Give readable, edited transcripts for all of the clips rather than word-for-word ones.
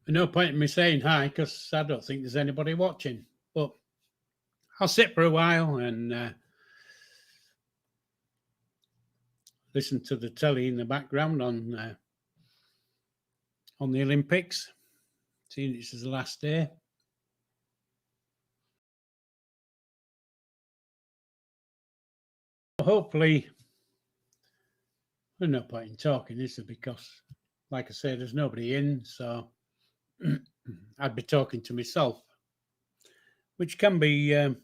No point in me saying hi because I don't think there's anybody watching. But I'll sit for a while and listen to the telly in the background on the Olympics, seeing this is the last day. Hopefully, there's no point in talking, is there? Because, like I say, there's nobody in, so I'd be talking to myself, which can be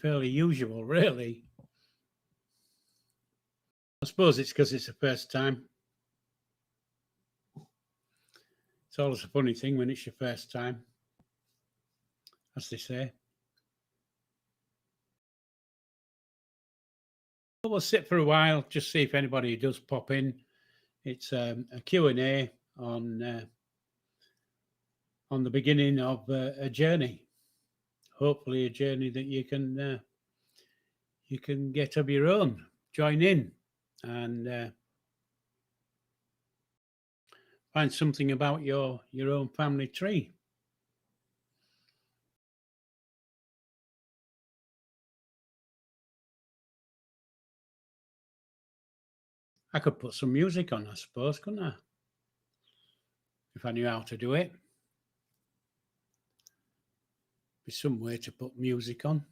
fairly usual, really. I suppose it's because it's the first time. It's always a funny thing when it's your first time, as they say. But we'll sit for a while, just see if anybody does pop in. It's a Q&A on the beginning of a journey. Hopefully, a journey that you can get of your own, join in, and find something about your own family tree. I could put some music on, I suppose, couldn't I? If I knew how to do it. Be some way to put music on.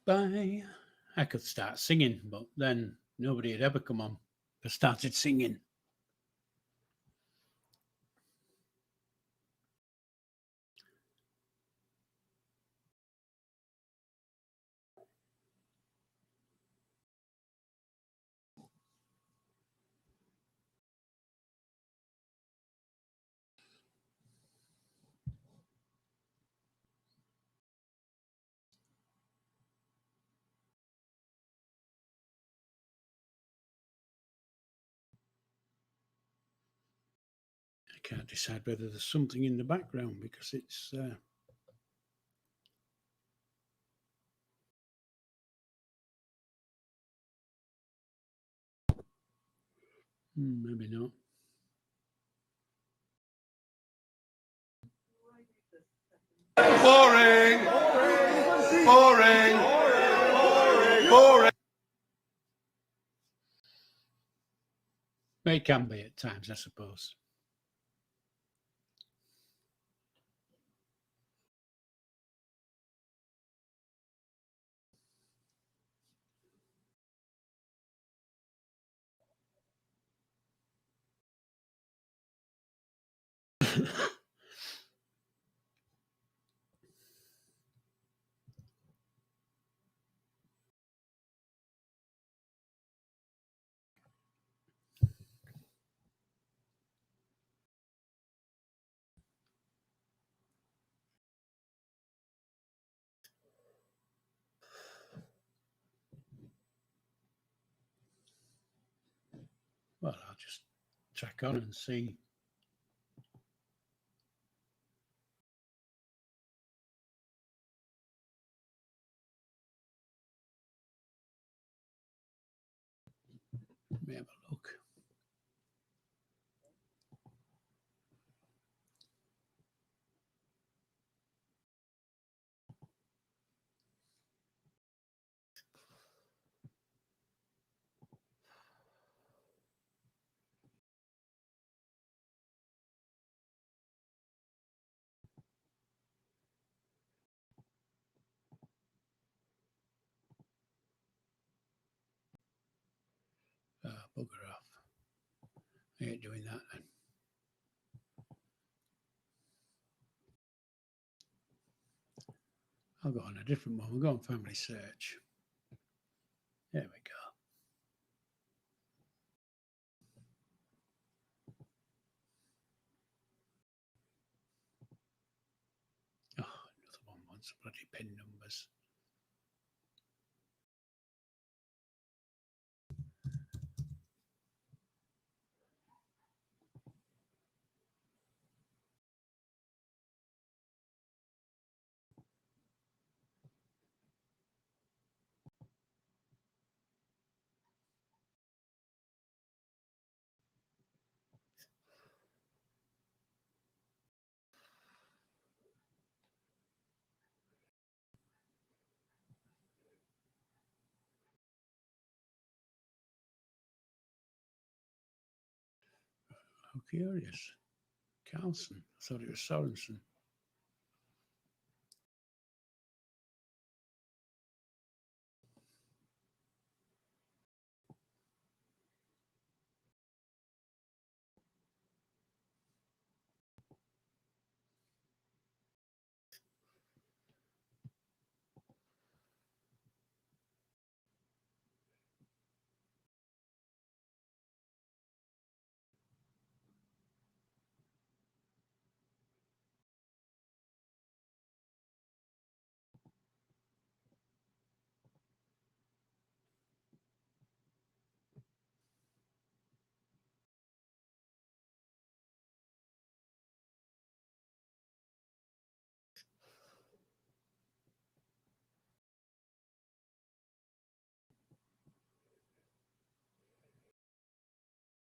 Bye. I could start singing, but then nobody had ever come on. I started singing. I can't decide whether there's something in the background because it's maybe not. Boring. Boring. Boring. It can be at times, I suppose. Well, I'll just track on and see. Let me have a look. Bugger off. I ain't doing that then. I'll go on a different one. We'll go on family search. There we go. Oh, another one wants bloody pin numbers. How curious. Carlson. I thought it was Sorensen.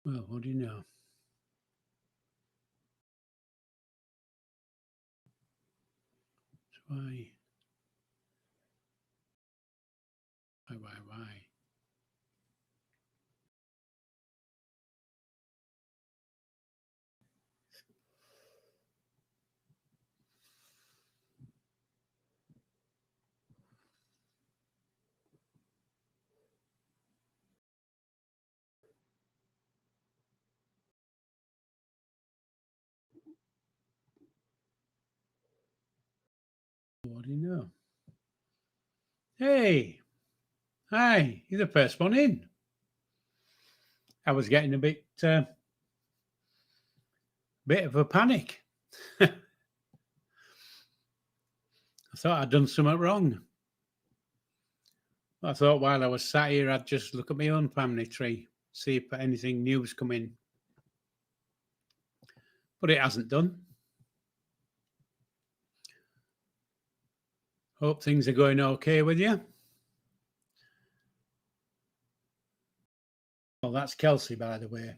Well, what do you know? Why? Why? What do you know? Hey, hi, you're the first one in. I was getting a bit of a panic. I thought I'd done something wrong. I thought while I was sat here, I'd just look at my own family tree, see if anything new's come in. But it hasn't done. Hope things are going okay with you. Well, that's Kelsey, by the way.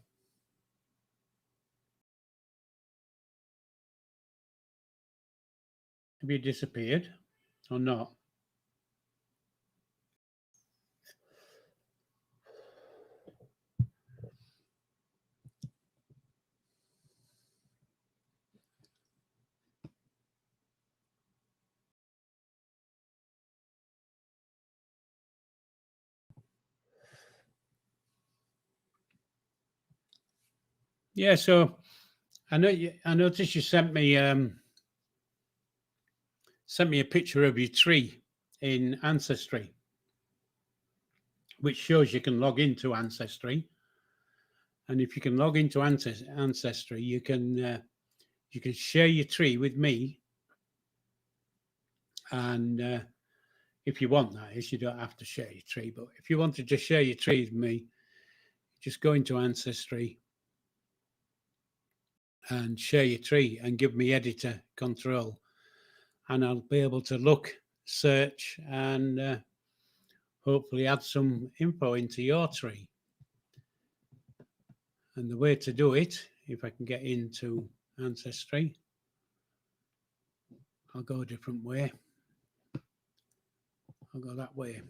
Have you disappeared or not? Yeah, so I noticed you sent me a picture of your tree in Ancestry, which shows you can log into Ancestry. And if you can log into Ancestry, you can share your tree with me. And if you want, that is, you don't have to share your tree. But if you want to just share your tree with me, just go into Ancestry and share your tree and give me editor control, and I'll be able to look, search, and hopefully add some info into your tree. And the way to do it, if I can get into Ancestry, I'll go a different way. I'll go that way.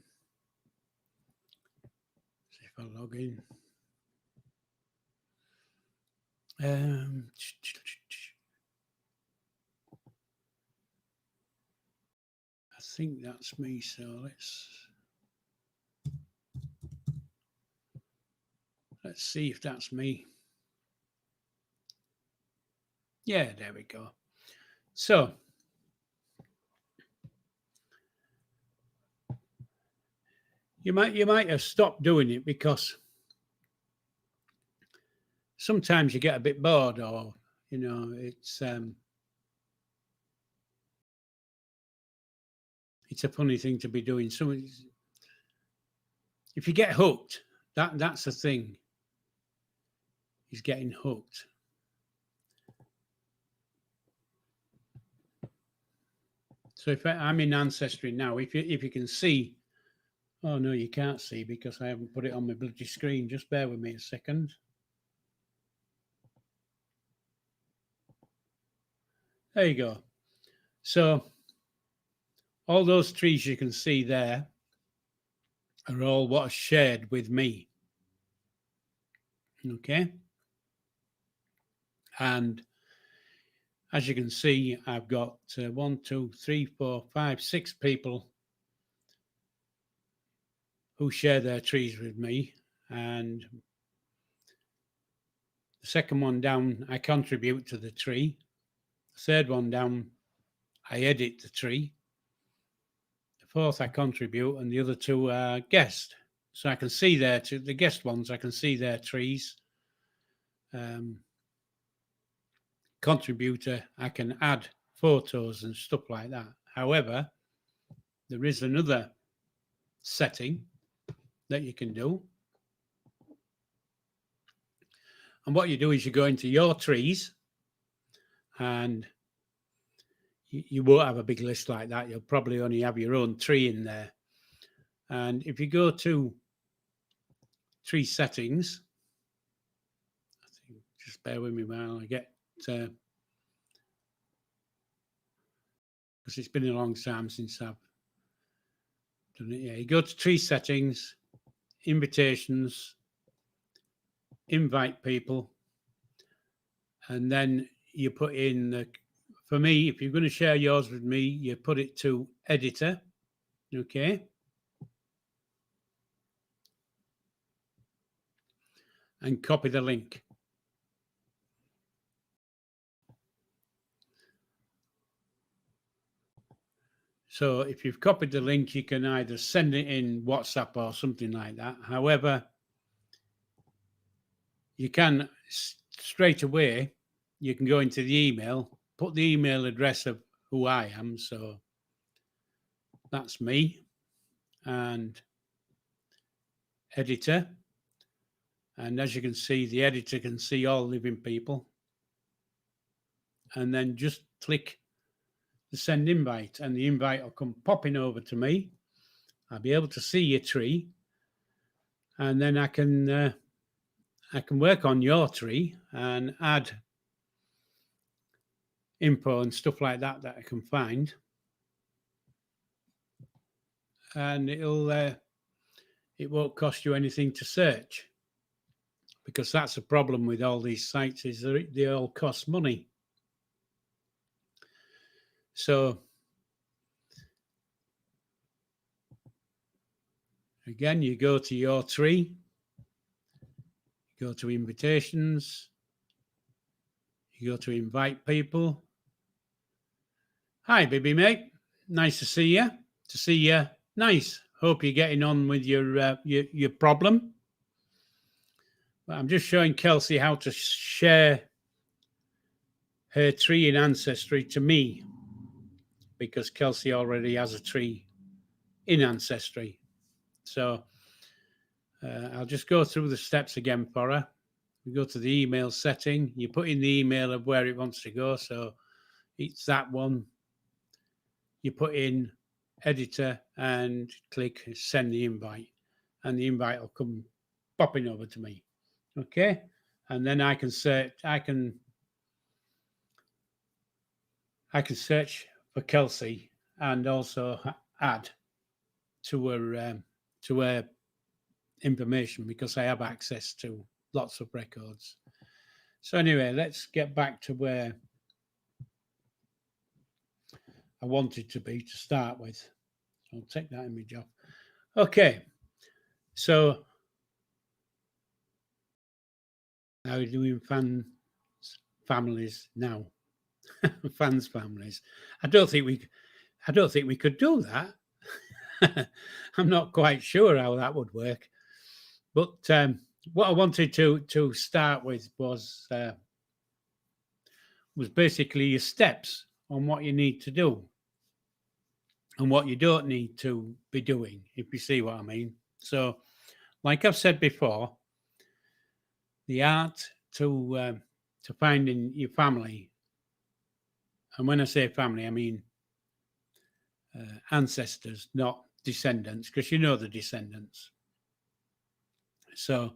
See if I log in. I think that's me, so let's see if that's me. Yeah, there we go. So you might have stopped doing it because sometimes you get a bit bored, or it's a funny thing to be doing. So if you get hooked, that's the thing. Is getting hooked. So if I'm in Ancestry now, if you can see, oh no, you can't see because I haven't put it on my bloody screen. Just bear with me a second. There you go. So all those trees you can see there are all what are shared with me. Okay. And as you can see, I've got 1, 2, 3, 4, 5, 6 people who share their trees with me. And the second one down, I contribute to the tree. The third one down, I edit the tree. The fourth, I contribute, and the other two are guest. So I can see the guest ones, I can see their trees. Contributor, I can add photos and stuff like that. However, there is another setting that you can do. And what you do is you go into your trees, and you won't have a big list like that. You'll probably only have your own tree in there. And if you go to tree settings, just bear with me while I get, because it's been a long time since I've done it. Yeah, you go to tree settings, invitations, invite people, and then you put in for me, if you're going to share yours with me, you put it to editor. Okay. And copy the link. So if you've copied the link, you can either send it in WhatsApp or something like that. However, you can straight away, you can go into the email, put the email address of who I am. So that's me, and editor. And as you can see, the editor can see all living people. And then just click the send invite, and the invite will come popping over to me. I'll be able to see your tree, and then I can work on your tree and add info and stuff like that I can find, and it won't cost you anything to search, because that's a problem with all these sites, is they all cost money. So again, you go to your tree, go to invitations, you go to invite people. Hi, baby mate. Nice to see you. To see you. Nice. Hope you're getting on with your problem. But I'm just showing Kelsey how to share her tree in Ancestry to me, because Kelsey already has a tree in Ancestry. So I'll just go through the steps again for her. We go to the email setting. You put in the email of where it wants to go. So it's that one. You put in editor and click send the invite, and the invite will come popping over to me. Okay. And then I can search, I can search for Kelsey and also add to her information, because I have access to lots of records. So anyway, let's get back to where I wanted to be to start with. I'll take that image off. Okay, so how are we doing families now? Fans families. I don't think we could do that. I'm not quite sure how that would work. But what I wanted to start with was basically your steps on what you need to do and what you don't need to be doing, if you see what I mean. So, like I've said before, the art to finding your family, and when I say family, I mean ancestors, not descendants, because you know the descendants. So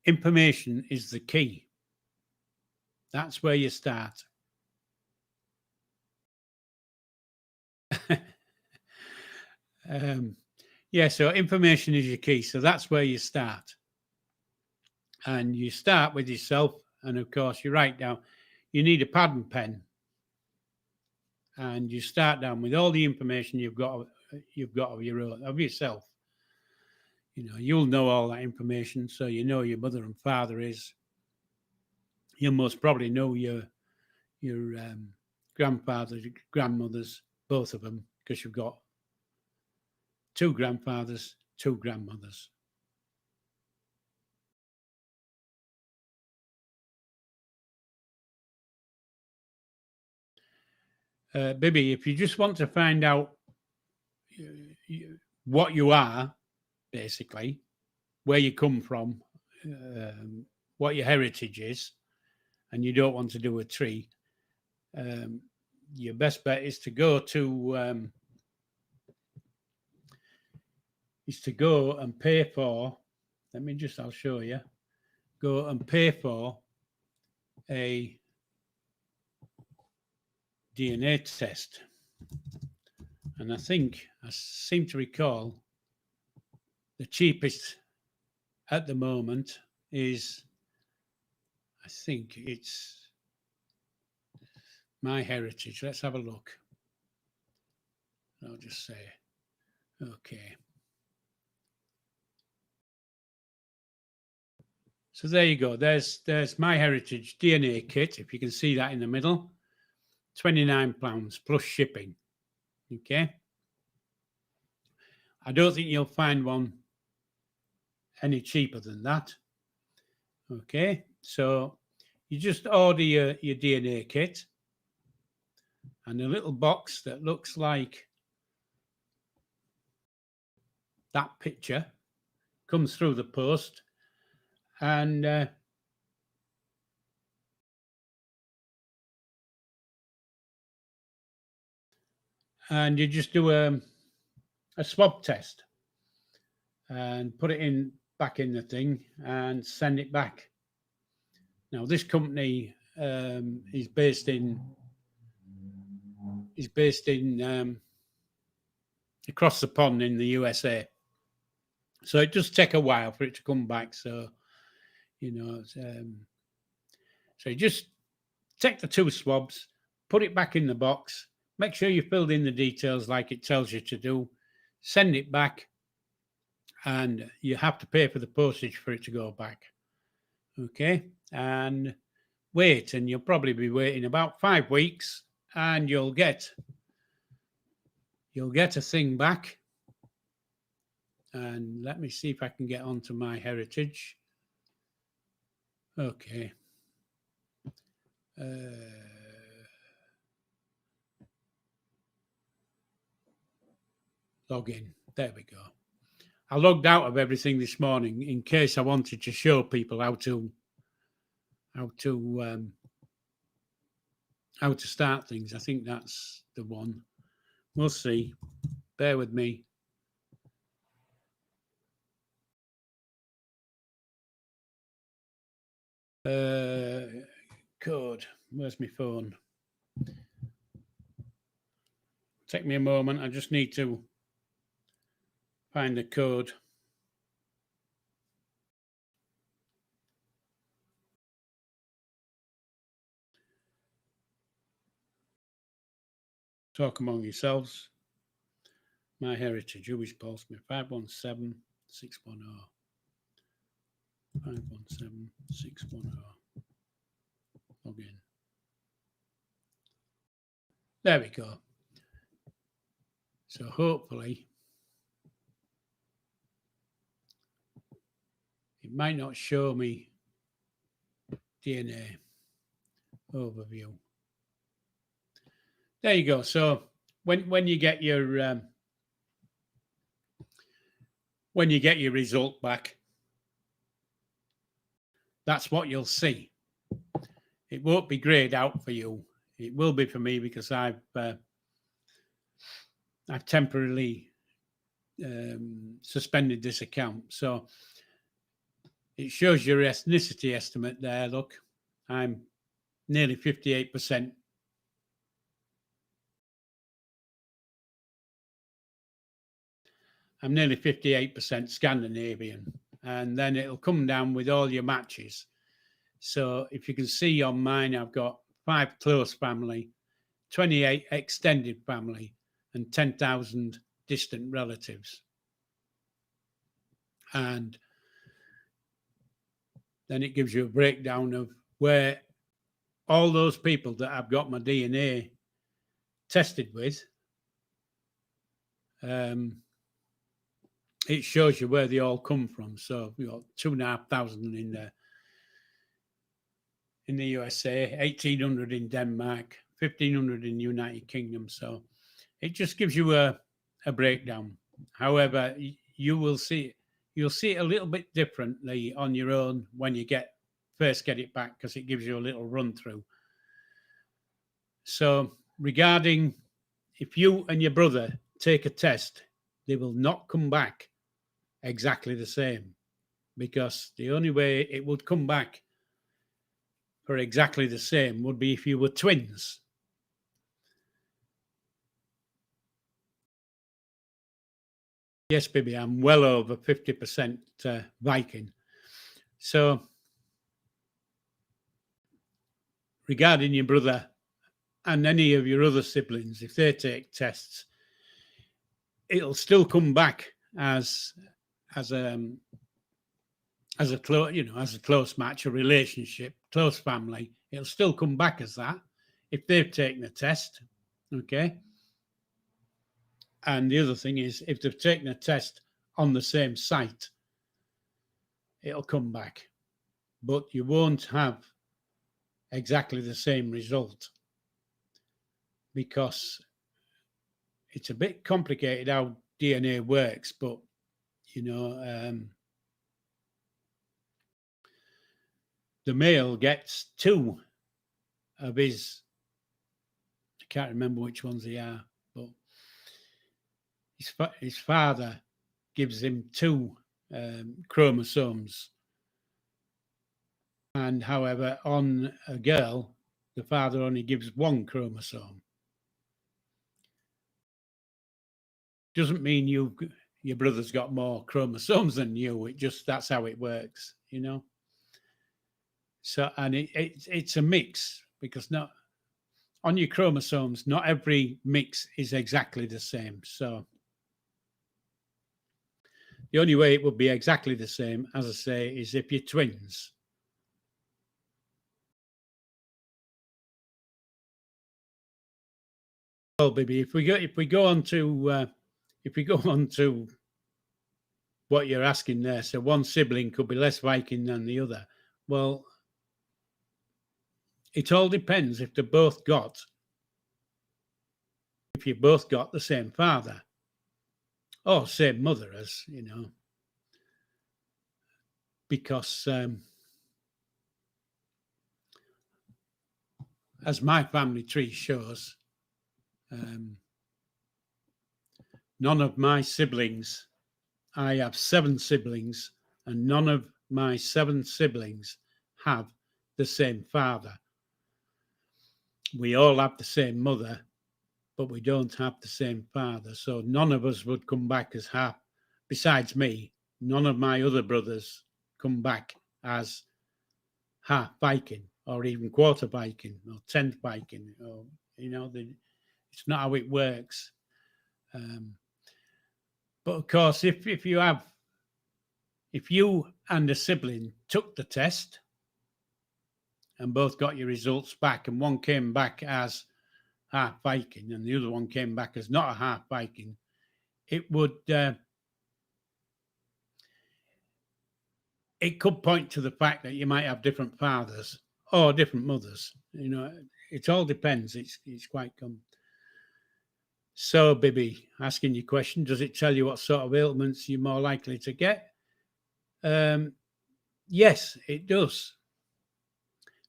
information is the key. That's where you start. Yeah, so information is your key. So that's where you start. And you start with yourself, and of course you write down. You need a pad and pen, and you start down with all the information you've got of your own, of yourself. You'll know all that information, so you know your mother and father is. You most probably know your grandfathers, grandmothers, both of them, because you've got 2 grandfathers, 2 grandmothers. Bibby, if you just want to find out what you are, basically, where you come from, what your heritage is, and you don't want to do a tree, your best bet is to go and pay for. I'll show you. Go and pay for a DNA test. And I seem to recall the cheapest at the moment is, I think it's My Heritage. Let's have a look. I'll just say, okay. So there you go. There's My Heritage DNA kit, if you can see that in the middle. £29 plus shipping. Okay. I don't think you'll find one any cheaper than that. Okay. So you just order your DNA kit, and a little box that looks like that picture comes through the post, and you just do a swab test and put it back in the thing and send it back. Now, this company is based in across the pond in the USA, so it does take a while for it to come back. So so you just take the 2 swabs, put it back in the box, make sure you filled in the details like it tells you to do, send it back, and you have to pay for the postage for it to go back. Okay, and wait, and you'll probably be waiting about 5 weeks, and you'll get a thing back. And let me see if I can get onto My Heritage. Okay. Log in. There we go. I logged out of everything this morning in case I wanted to show people how to start things. I think that's the one. We'll see. Bear with me. Code. Where's my phone? Take me a moment. I just need to find the code. Talk among yourselves. My Heritage. Who is Paul Smith? 517 610. 517 610. Log in. There we go. So hopefully it might not show me DNA overview. There you go. So when you get your result back, that's what you'll see. It won't be grayed out for you. It will be for me because I've temporarily suspended this account. So it shows your ethnicity estimate there. Look, I'm nearly 58%. I'm nearly 58% Scandinavian, and then it'll come down with all your matches. So if you can see on mine, I've got 5 close family, 28 extended family, and 10,000 distant relatives. And then it gives you a breakdown of where all those people that I've got my DNA tested with, it shows you where they all come from. So we've got 2,500 in the USA, 1,800 in Denmark, 1,500 in the United Kingdom. So it just gives you a breakdown. However, you'll see it a little bit differently on your own when you first get it back, because it gives you a little run through. So regarding if you and your brother take a test, they will not come back exactly the same, because the only way it would come back for exactly the same would be if you were twins. Yes, baby, I'm well over 50% Viking. So regarding your brother and any of your other siblings, if they take tests, it'll still come back as a close match, a relationship, close family. It'll still come back as that if they've taken a test. Okay. And the other thing is, if they've taken a test on the same site, it'll come back, but you won't have exactly the same result, because it's a bit complicated how DNA works. But the male gets 2 of his, I can't remember which ones they are, but his father gives him 2 chromosomes. And however, on a girl, the father only gives 1 chromosome. Doesn't mean your brother's got more chromosomes than you. That's how it works, So, and it's a mix, because not on your chromosomes, not every mix is exactly the same. So the only way it would be exactly the same, as I say, is if you're twins. Well, baby, if we go on to what you're asking there, so one sibling could be less Viking than the other. Well, it all depends if you both got the same father or same mother, as because as my family tree shows, none of my siblings, I have 7 siblings, and none of my 7 siblings have the same father. We all have the same mother, but we don't have the same father. So none of us would come back as half, besides me, none of my other brothers come back as half Viking, or even quarter Viking, or 10th Viking, or it's not how it works. But of course, if you and a sibling took the test and both got your results back, and one came back as half Viking and the other one came back as not a half Viking, it could point to the fact that you might have different fathers or different mothers. It all depends. It's quite common. So, Bibby, asking your question, does it tell you what sort of ailments you're more likely to get? Yes, it does.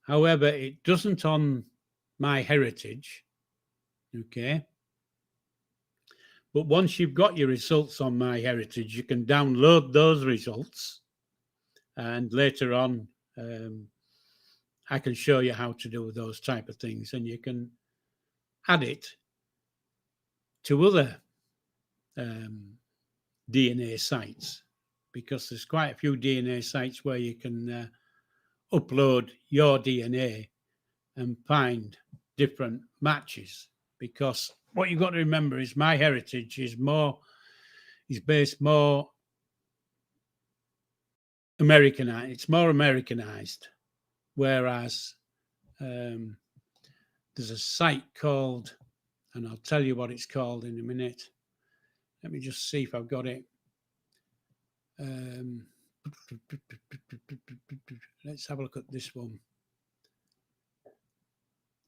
However, it doesn't on my heritage. Okay. But once you've got your results on my heritage, you can download those results, and later on, I can show you how to do those type of things, and you can add it to other DNA sites. because there's quite a few DNA sites where you can upload your DNA and find different matches. Because what you've got to remember is my heritage is based more Americanized. It's more Americanized, whereas there's a site called, and I'll tell you what it's called in a minute. Let me just see if I've got it. Let's have a look at this one.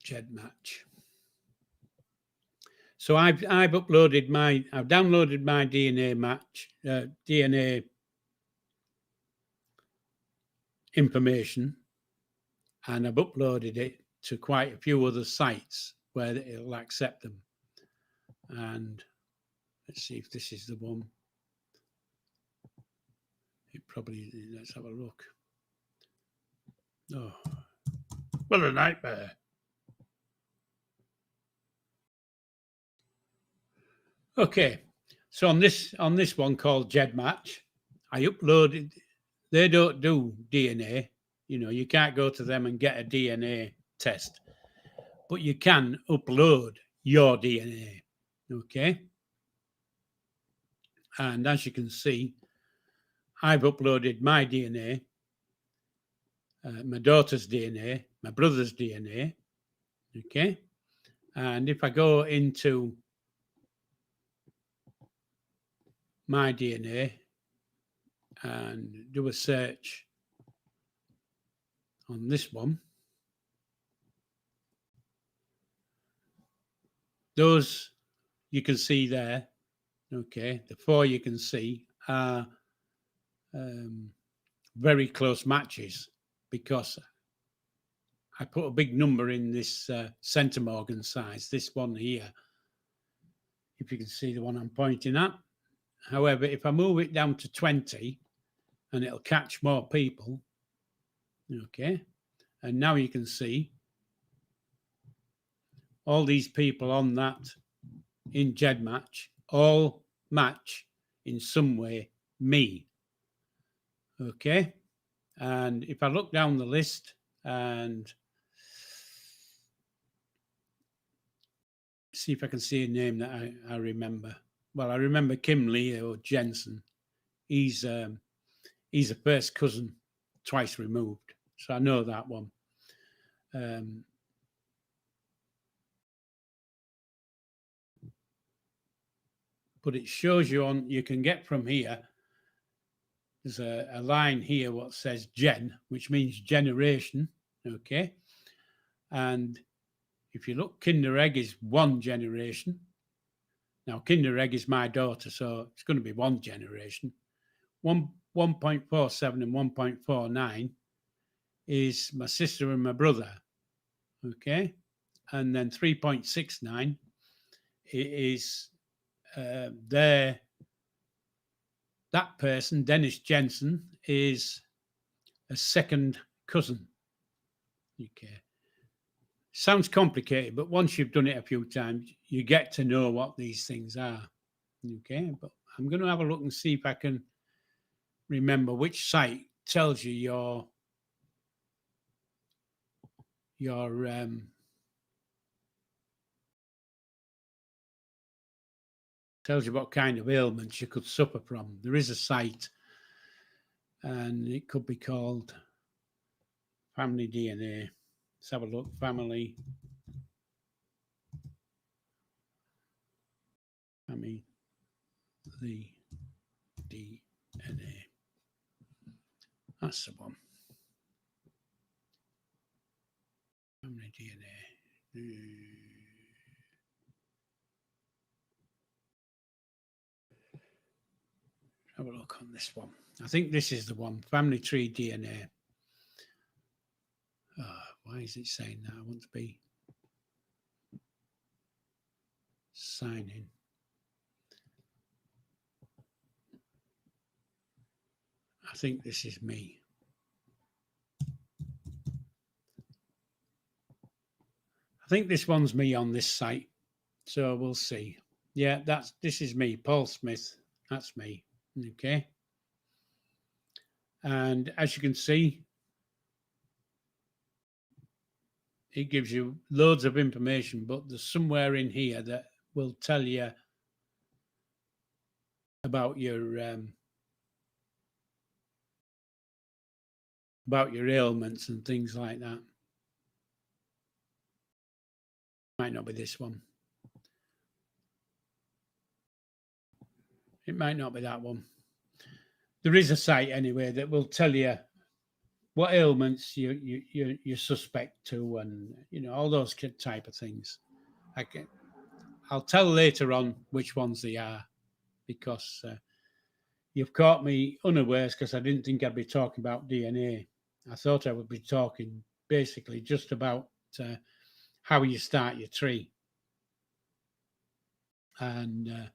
Gedmatch. So I've downloaded my DNA information, and I've uploaded it to quite a few other sites where it'll accept them. And let's see if this is the one. It probably, let's have a look. Oh, what a nightmare. Okay, so on this one called Gedmatch, I uploaded. They don't do DNA. You know, you can't go to them and get a DNA test, but you can upload your DNA. Okay, and as you can see, I've uploaded my DNA, my daughter's DNA, my brother's DNA. Okay, and if I go into my DNA and do a search on this one, those you can see there, okay, the 4 you can see are very close matches, because I put a big number in this centimorgan size, this one here, if you can see the one I'm pointing at. However, if I move it down to 20, and it'll catch more people, okay, and now you can see all these people on that in Gedmatch all match in some way me, okay. And if I look down the list and see if I can see a name that I remember. Well, I remember Kim Leo Jensen. He's a first cousin, twice removed, so I know that one. But it shows you on, you can get from here, there's a line here what says gen, which means generation, okay. And if you look, Kinder Egg is 1 generation. Now, Kinder Egg is my daughter, so it's going to be 1 generation. 1.47 and 1.49 is my sister and my brother, okay. And then 3.69 is that person, Dennis Jensen, is a second cousin, okay. Sounds complicated, but once you've done it a few times, you get to know what these things are, okay. But I'm going to have a look and see if I can remember which site tells you your tells you what kind of ailments you could suffer from. There is a site, and it could be called Family DNA. Let's have a look. Family DNA. That's the one. Family DNA. Have a look on this one. I think this is the one. Family tree DNA. Why is it saying that? I want to be sign in. I think this is me. I think this one's me on this site. So we'll see. Yeah, this is me, Paul Smith. That's me. Okay. And as you can see, it gives you loads of information, but there's somewhere in here that will tell you about your ailments and things like that. Might not be this one. It might not be that one. There is a site anyway that will tell you what ailments you suspect to, and all those type of things. I'll tell later on which ones they are, because you've caught me unawares, because I didn't think I'd be talking about DNA. I thought I would be talking basically just about how you start your tree. And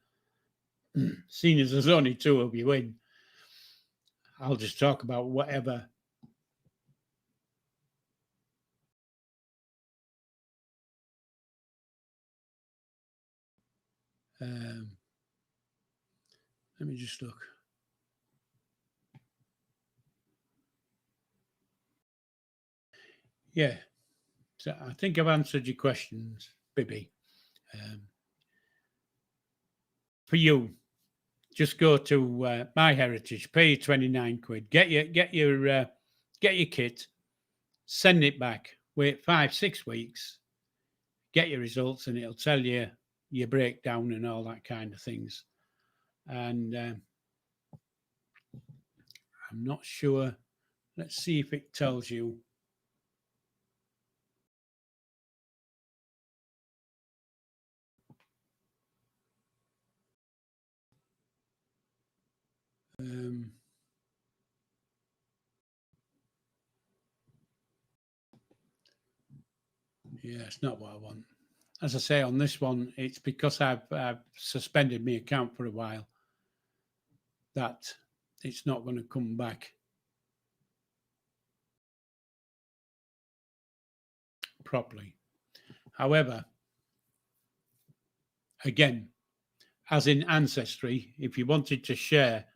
seeing as there's only two of you in, I'll just talk about whatever let me just look. Yeah, so I think I've answered your questions, Bibby. For you, just go to My Heritage, pay 29 quid, get your kit, send it back, wait 5-6 weeks, get your results, and it'll tell you your breakdown and all that kind of things. And I'm not sure. Let's see if it tells you. Yeah, it's not what I want. As I say, on this one, it's because I've suspended my account for a while that it's not going to come back properly. However, again, as in Ancestry, if you wanted to share,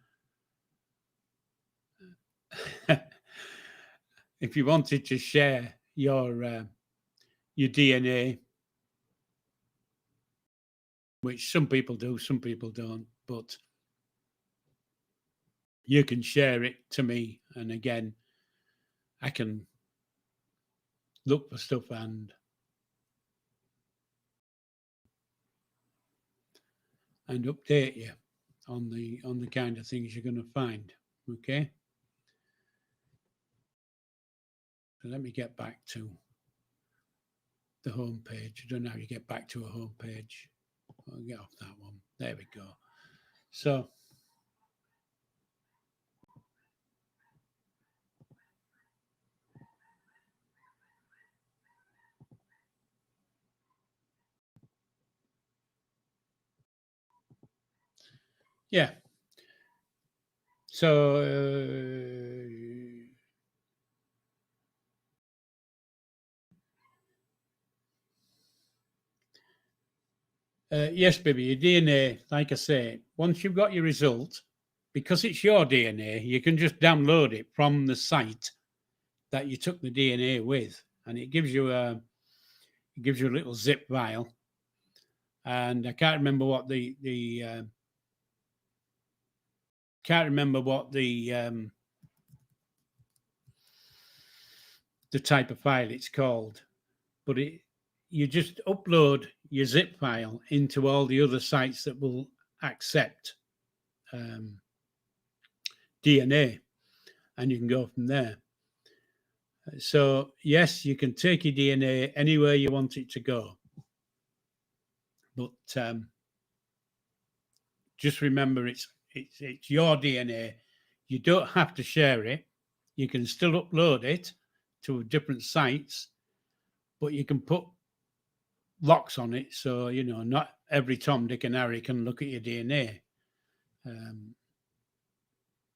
if you wanted to share your DNA, which some people do, some people don't, but you can share it to me, and again, I can look for stuff and update you on the kind of things you're going to find. Okay, so let me get back to the home page. I don't know how you get back to a home page. I'll get off that one. There we go. So yeah, so yes, baby, your DNA, like I say, once you've got your result, because it's your DNA, you can just download it from the site that you took the DNA with, and it gives you a little zip file. And I can't remember what the type of file it's called, but you just upload your zip file into all the other sites that will accept DNA, and you can go from there. So yes, you can take your DNA anywhere you want it to go, but just remember it's your DNA. You don't have to share it. You can still upload it to different sites, but you can put locks on it, so not every Tom, Dick, and Harry can look at your DNA.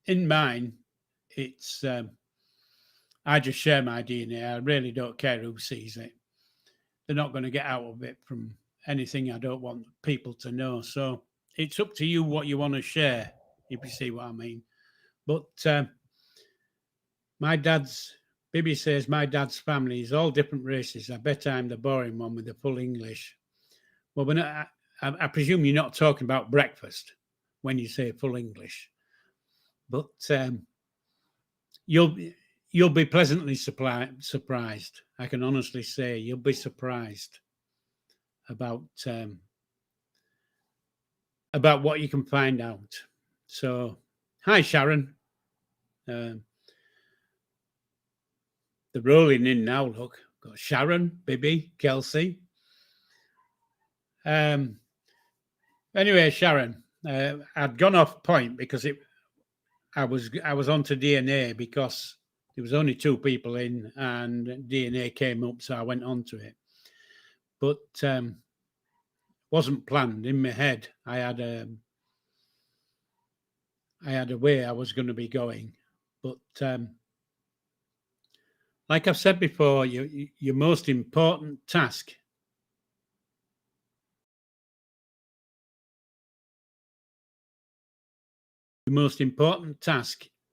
In mine, it's I just share my DNA. I really don't care who sees it. They're not going to get out of it from anything I don't want people to know. So it's up to you what you want to share, if you see what I mean. But Bibi says, my dad's family is all different races. I bet I'm the boring one with the full English. Well, we're not, I presume you're not talking about breakfast when you say full English, but you'll be pleasantly surprised. I can honestly say you'll be surprised about what you can find out. So, hi Sharon. They're rolling in now. Look, got Sharon, Bibi, Kelsey. Anyway, Sharon, I'd gone off point because I was onto DNA because there was only 2 people in and DNA came up, so I went on to it. But wasn't planned in my head. I had a way I was going to be going, but like I've said before, your most important task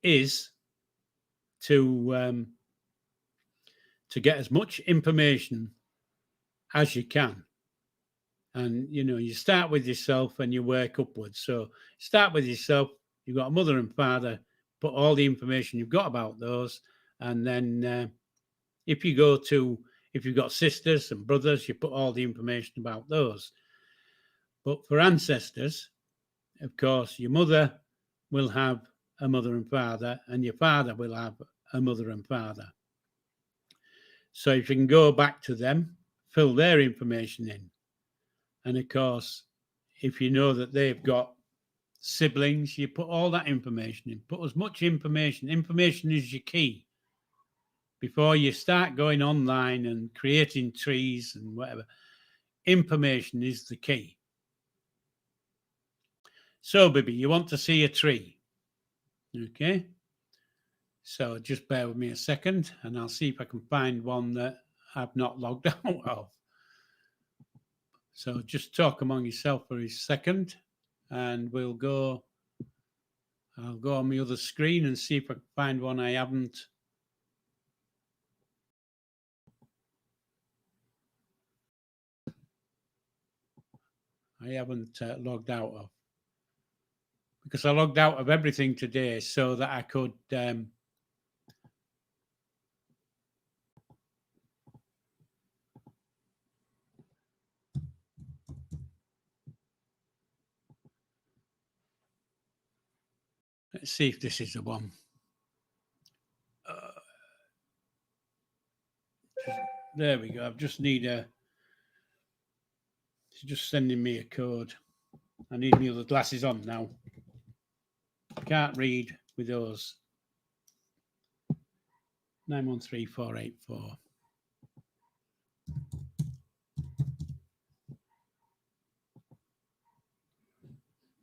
is to get as much information as you can. And you start with yourself and you work upwards. So start with yourself. You've got a mother and father, put all the information you've got about those, and then if you've got sisters and brothers, you put all the information about those. But for ancestors, of course, your mother will have a mother and father, and your father will have a mother and father. So if you can go back to them, fill their information in. And of course, if you know that they've got siblings, you put all that information in. Put as much information. Information is your key. Before you start going online and creating trees and whatever, information is the key. So, Bibi, you want to see a tree? Okay. So just bear with me a second and I'll see if I can find one that I've not logged out of. So just talk among yourself for a second and I'll go on my other screen and see if I can find one I haven't. Logged out of, because I logged out of everything today so that I could let's see if this is the one. There we go. I just need she's just sending me a code. I need my other glasses on now. I can't read with those. 913484.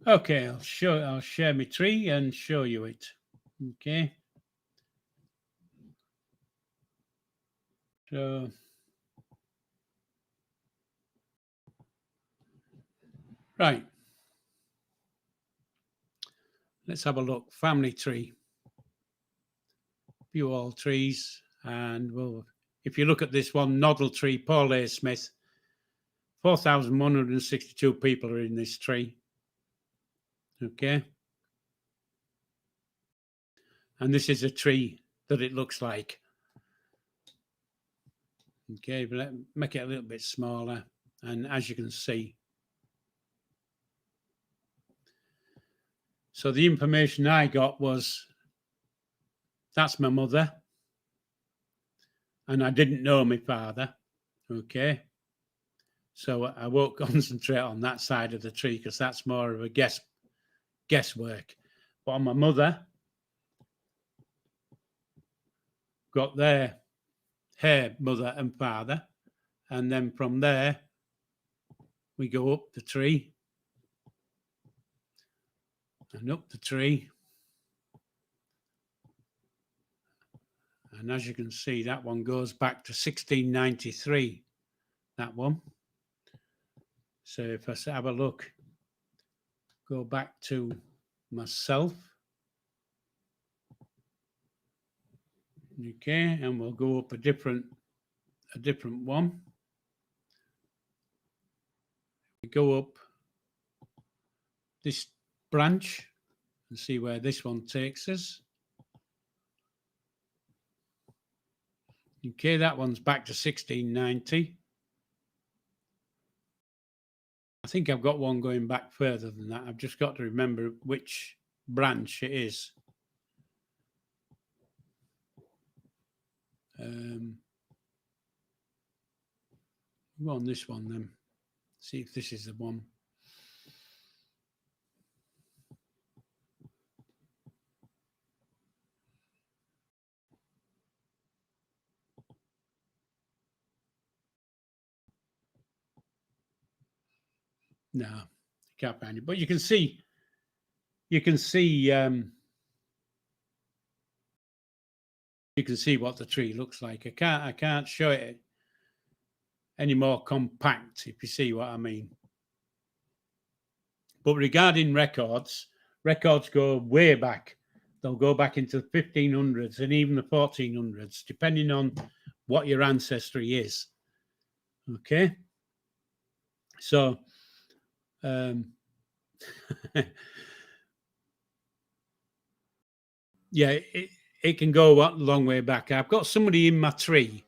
Okay, I'll share my tree and show you it. Okay. So right. Let's have a look. Family tree. View all trees. And if you look at this one, Noddle tree, Paul A. Smith, 4,162 people are in this tree. Okay. And this is a tree that it looks like. Okay, but make it a little bit smaller. And as you can see, so the information I got was, that's my mother. And I didn't know my father. Okay. So I won't concentrate on that side of the tree because that's more of a guesswork. But on my mother, got her mother and father. And then from there, we go up the tree and up the tree. And as you can see, that one goes back to 1693, that one. So if I have a look, go back to myself. Okay, and we'll go up a different one. We go up this branch and see where this one takes us. Okay, that one's back to 1690. I think I've got one going back further than that. I've just got to remember which branch it is. Go on this one then. See if this is the one. No, can't find it. But you can see you can see what the tree looks like. I can't show it any more compact, if you see what I mean. But regarding records go way back. They'll go back into the 1500s and even the 1400s, depending on what your ancestry is. Okay, so yeah, it can go a long way back. I've got somebody in my tree.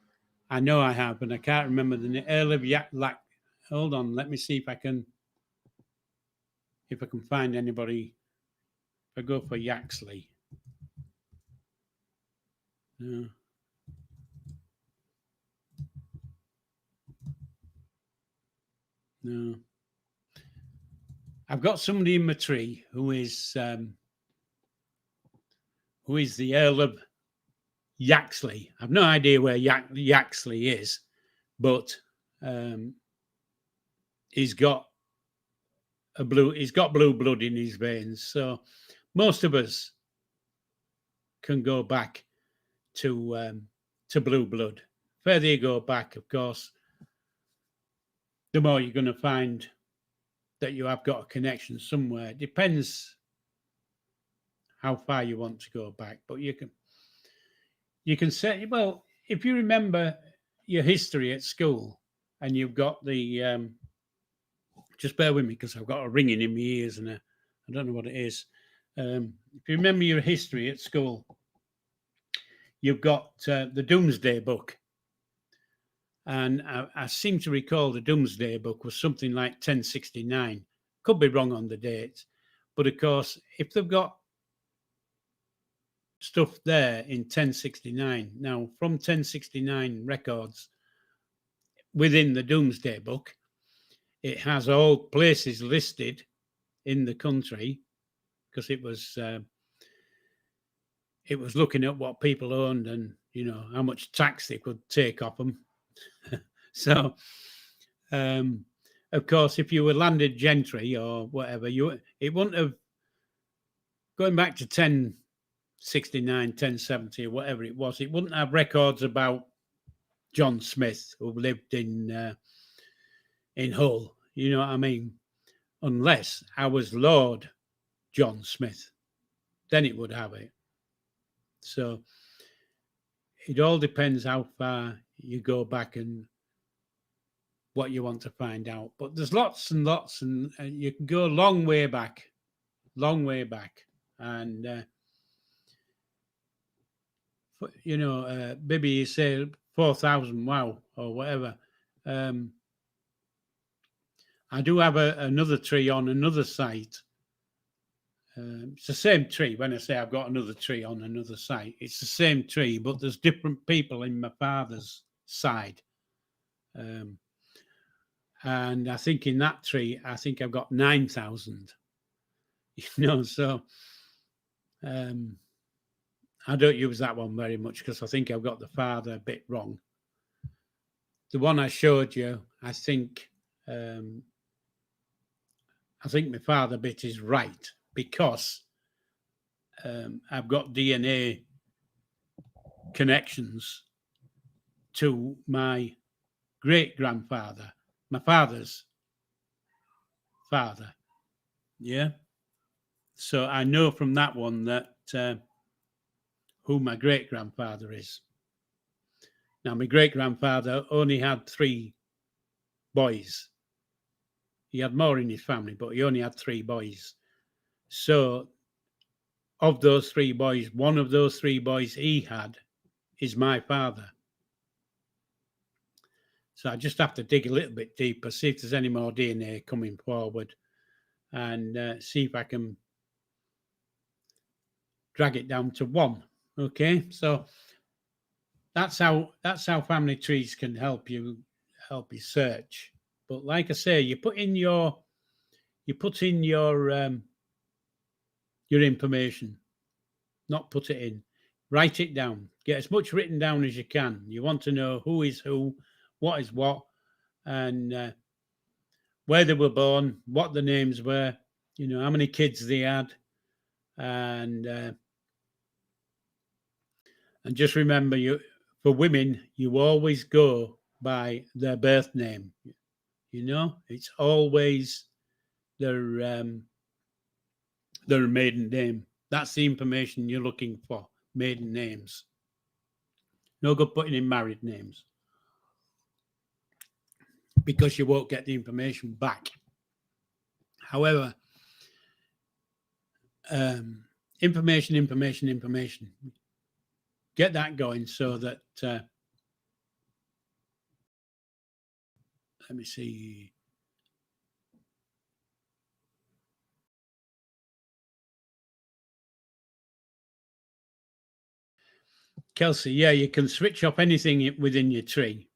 I know I have, and I can't remember the name. Earl of Hold on, let me see if I can find anybody. If I go for Yaxley. No. No. I've got somebody in my tree who is the Earl of Yaxley. I've no idea where Yaxley is, but he's got blue blood in his veins. So most of us can go back to blue blood. Further you go back, of course, the more you're going to find that you have got a connection somewhere. It depends how far you want to go back, but you can say, well, if you remember your history at school and you've got the just bear with me because I've got a ringing in my ears and I don't know what it is. If you remember your history at school, you've got the Doomsday Book. And I seem to recall the Doomsday Book was something like 1069. Could be wrong on the date. But of course, if they've got stuff there in 1069, now from 1069 records within the Doomsday Book, it has all places listed in the country because it was looking at what people owned and, you know, how much tax they could take off them. So, of course, if you were landed gentry or whatever, it wouldn't have, going back to 1069, 1070 or whatever it was, it wouldn't have records about John Smith who lived in Hull. You know what I mean? Unless I was Lord John Smith, then it would have it. So it all depends how far you go back and what you want to find out. But there's lots and lots, and you can go a long way back. And, you know, maybe you say 4,000, wow, or whatever. I do have another tree on another site. It's the same tree. When I say I've got another tree on another site, it's the same tree, but there's different people in my father's side. And I think in that tree, I think I've got 9,000. You know, so I don't use that one very much because I think I've got the father a bit wrong. The one I showed you, I think my father bit is right because I've got DNA connections to my great-grandfather, my father's father. Yeah. So I know from that one that who my great-grandfather is. Now, my great-grandfather only had 3 boys. He had more in his family, but he only had 3 boys. So, of those 3 boys, one of those 3 boys he had is my father. So I just have to dig a little bit deeper, see if there's any more DNA coming forward, and see if I can drag it down to 1. Okay, so that's how family trees can help you search. But like I say, you put in your information, not put it in. Write it down. Get as much written down as you can. You want to know who is who, what is what, and where they were born, what the names were, how many kids they had, and just remember, for women, you always go by their birth name. It's always their maiden name. That's the information you're looking for. Maiden names. No good putting in married names, because you won't get the information back. However, information. Get that going so that, let me see. Kelsey, yeah, you can switch off anything within your tree.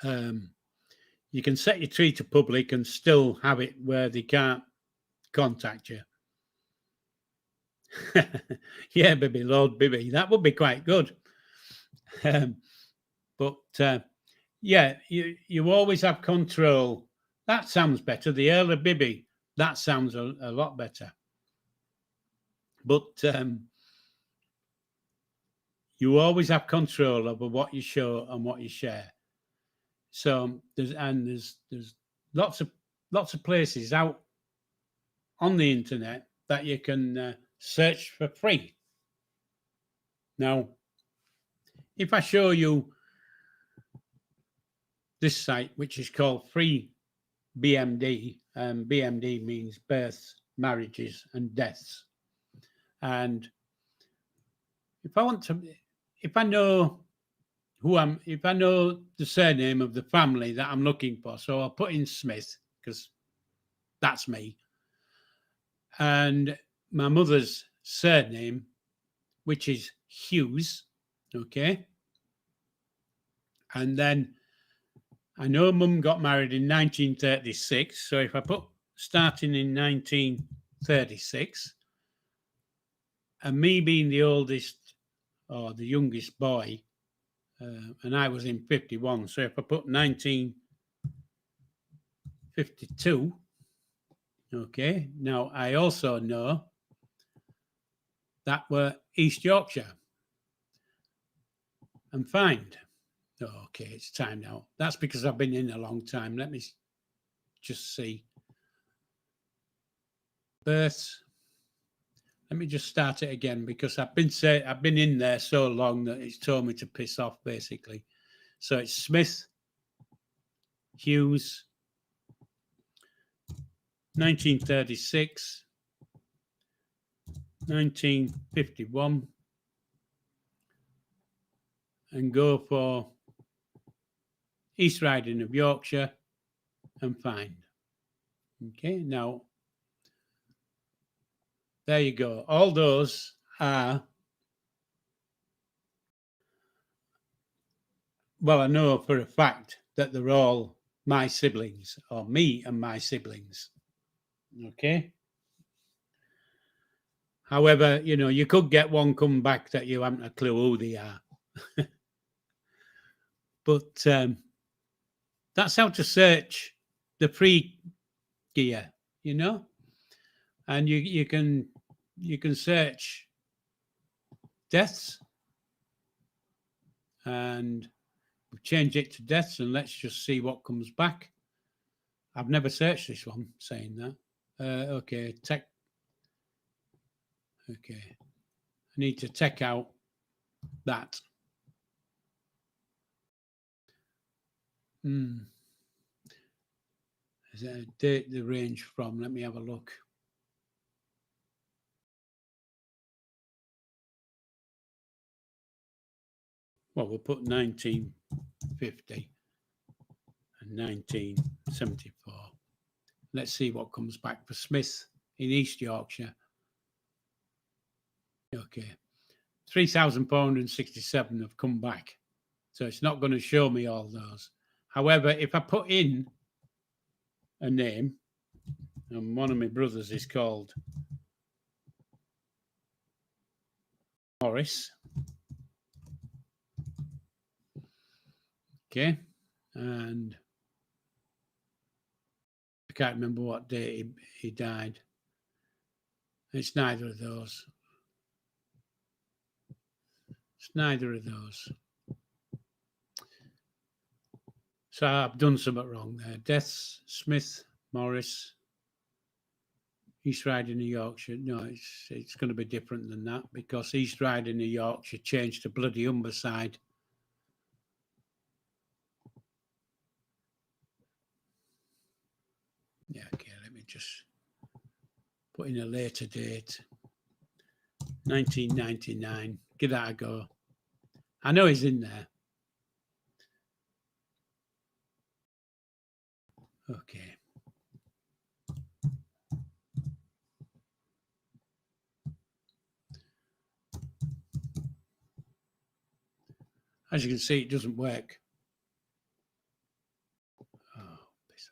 You can set your tree to public and still have it where they can't contact you. Yeah, Bibby, Lord Bibby, that would be quite good. But yeah, you always have control. That sounds better. The Earl of Bibby, that sounds a lot better. But you always have control over what you show and what you share. So there's lots of places out on the internet that you can search for free. Now, if I show you this site, which is called Free BMD, BMD means births, marriages, and deaths. And if I know if I know the surname of the family that I'm looking for, so I'll put in Smith, because that's me, and my mother's surname, which is Hughes, okay? And then I know Mum got married in 1936, so if I put starting in 1936, and me being the oldest or the youngest boy, and I was in 51, so if I put 1952, okay, now I also know that were East Yorkshire, and find. Okay, it's time now. That's because I've been in a long time. Let me just see. Births. Let me just start it again, because I've been in there so long that it's told me to piss off, basically. So it's Smith, Hughes, 1936, 1951, and go for East Riding of Yorkshire and find. Okay, now there you go. All those are, well, I know for a fact that they're all my siblings, or me and my siblings. Okay. However, you could get one come back that you haven't a clue who they are. But that's how to search the free gear, and you can search deaths, and change it to deaths, and let's just see what comes back. I've never searched this one saying that. Okay, tech. Okay, need to take out that. Is that a date the range from? Let me have a look. Well, we'll put 1950 and 1974. Let's see what comes back for Smith in East Yorkshire. Okay, 3,467 have come back. So it's not going to show me all those. However, if I put in a name, and one of my brothers is called Morris. Okay, and I can't remember what day he died. It's neither of those. It's neither of those. So I've done something wrong there. Deaths, Smith, Morris, East Riding of Yorkshire. No, it's going to be different than that because East Riding of Yorkshire changed to bloody Humberside. Yeah, okay, let me just put in a later date. 1999. Give that a go. I know he's in there. Okay. As you can see, it doesn't work. Oh, piss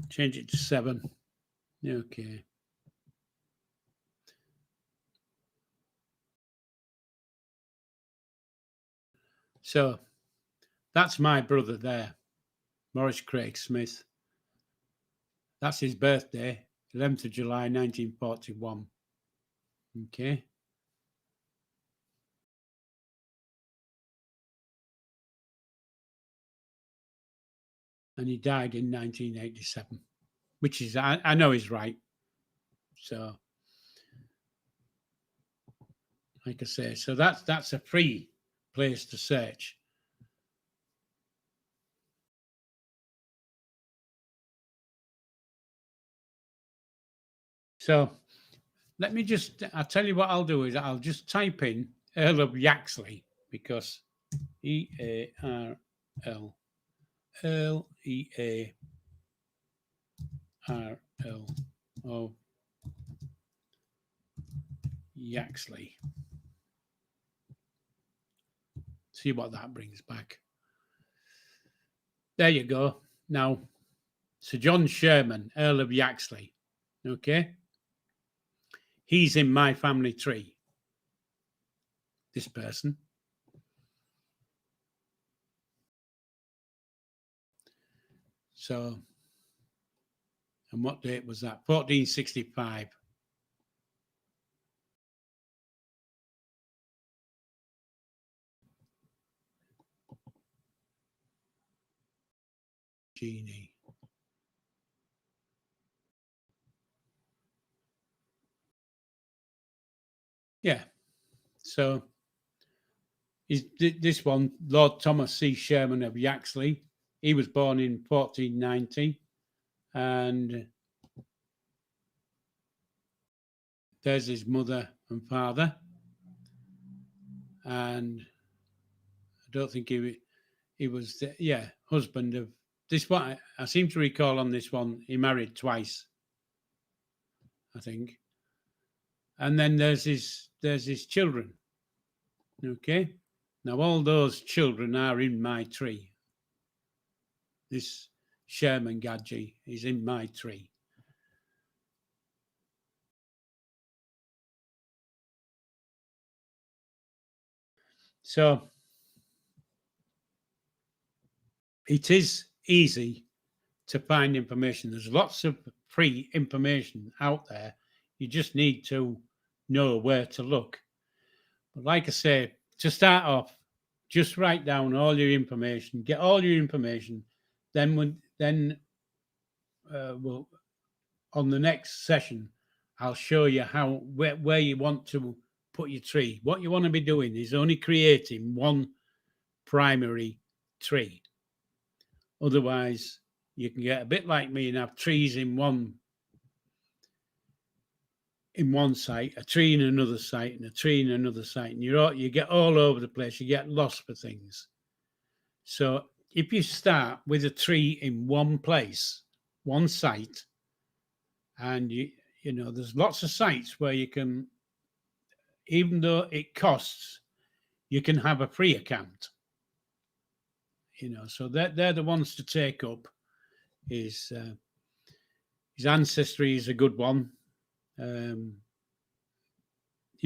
off. Change it to 7. Okay. So that's my brother there, Morris Craig Smith. That's his birthday, 11th of July, 1941. Okay. And he died in 1987, which is, I know he's right. So, like I say, so that's a free place to search. So let me just, I'll tell you what I'll do is I'll just type in Earl of Yaxley because E-A-R-L, Earl, E-A-R-L-O, Yaxley. See what that brings back. There you go. Now, Sir John Sherman, Earl of Yaxley. Okay. He's in my family tree. This person. So, and what date was that? 1465. Genie. Yeah. So is this one, Lord Thomas C. Sherman of Yaxley. He was born in 1490. And there's his mother and father. And I don't think he was, husband of this one. I seem to recall on this one, he married twice, I think. And then there's his children. Okay. Now all those children are in my tree. This Sherman Gadji is in my tree. So it is easy to find information. There's lots of free information out there. You just need to know where to look. But like I say, to start off, just write down all your information, get all your information. Then will on the next session, I'll show you how where you want to put your tree. What you want to be doing is only creating one primary tree. Otherwise, you can get a bit like me and have trees in one site, a tree in another site, and a tree in another site, and you get all over the place. You get lost for things. So if you start with a tree in one place, one site, and you know there's lots of sites where you can, even though it costs, you can have a free account. So they're the ones to take up. His Ancestry is a good one. You're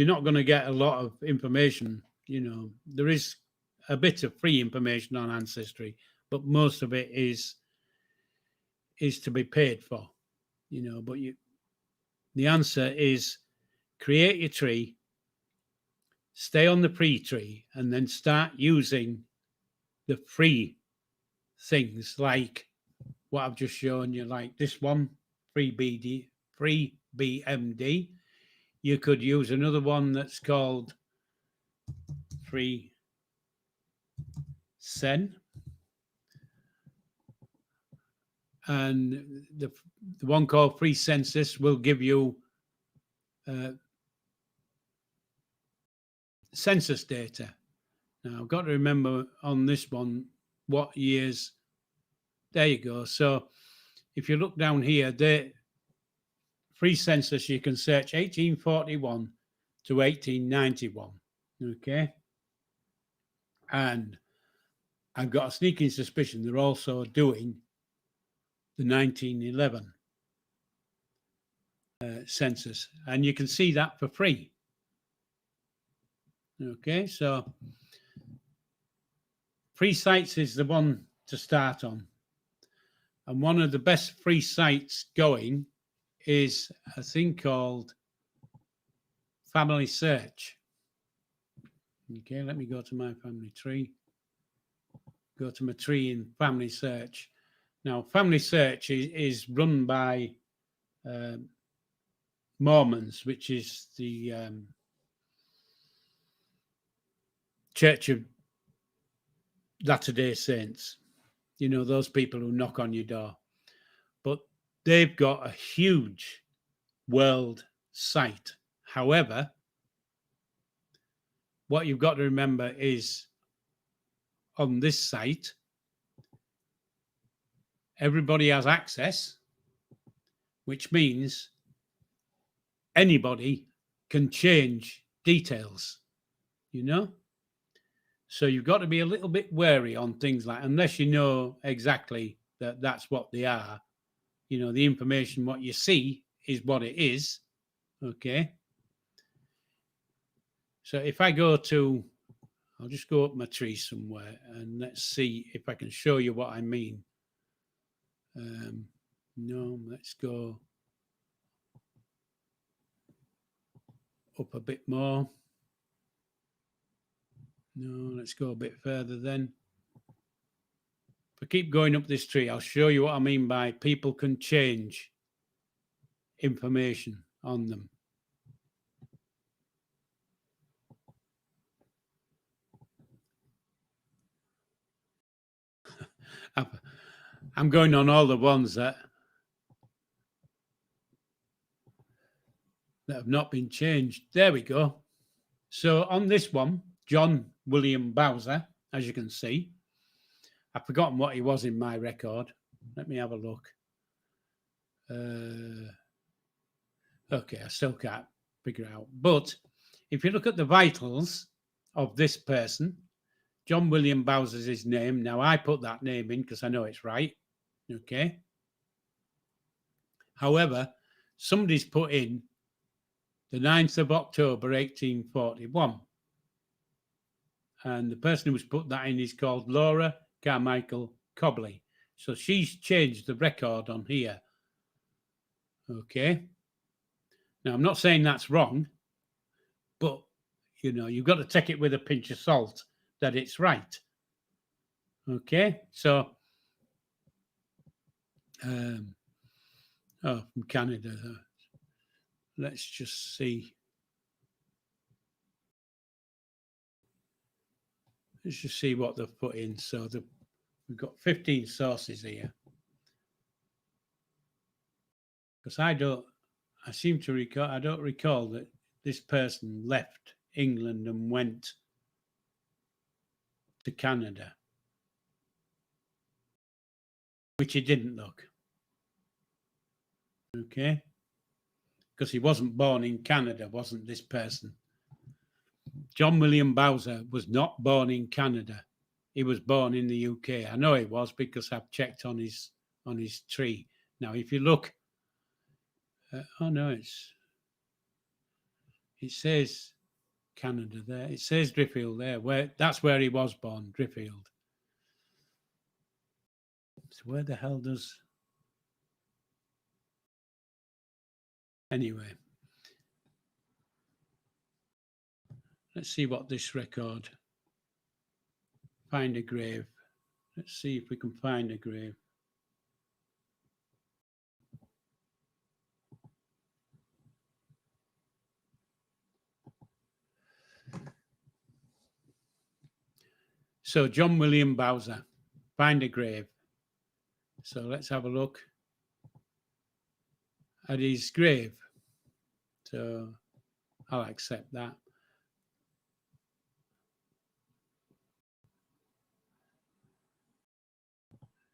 not going to get a lot of information. There is a bit of free information on Ancestry, but most of it is to be paid for. But the answer is create your tree, stay on the pre-tree, and then start using the free things like what I've just shown you, like this one, free BMD. You could use another one that's called free Sen. And the one called free census will give you census data. Now I've got to remember on this one what years. There you go. So if you look down here, free census, you can search 1841 to 1891. Okay. And I've got a sneaking suspicion they're also doing the 1911 census, and you can see that for free. Okay, so free sites is the one to start on. And one of the best free sites going is a thing called Family Search. Okay, let me go to my family tree. Go to my tree in Family Search. Now, Family Search is run by Mormons, which is the Church of Latter-day Saints. Those people who knock on your door. But they've got a huge world site. However, what you've got to remember is on this site, everybody has access, which means anybody can change details, So you've got to be a little bit wary on things like, unless you know exactly that that's what they are, the information, what you see is what it is. Okay. So if I go to, I'll just go up my tree somewhere and let's see if I can show you what I mean. No, let's go up a bit more. No, let's go a bit further then. If I keep going up this tree, I'll show you what I mean by people can change information on them. I'm going on all the ones that have not been changed. There we go. So on this one, John William Bowser, as you can see, I've forgotten what he was in my record. Let me have a look. Okay, I still can't figure it out. But if you look at the vitals of this person, John William Bowser's his name. Now, I put that name in because I know it's right. Okay. However, somebody's put in the 9th of October, 1841. And the person who's put that in is called Laura Carmichael Cobley. So she's changed the record on here. Okay. Now, I'm not saying that's wrong, but, you've got to take it with a pinch of salt that it's right. Okay. So, Oh, from Canada. Let's just see. Let's just see what they've put in. So we've got 15 sources here. Because I don't recall that this person left England and went to Canada, which he didn't look. Okay. Because he wasn't born in Canada, wasn't this person? John William Bowser was not born in Canada. He was born in the UK. I know he was because I've checked on his tree. Now, if you look, oh no, it says Canada there. It says Driffield there. That's where he was born, Driffield. So where the hell does? Anyway, let's see what this record. Find a grave. Let's see if we can find a grave. So John William Bowser, find a grave. So let's have a look at his grave. So I'll accept that.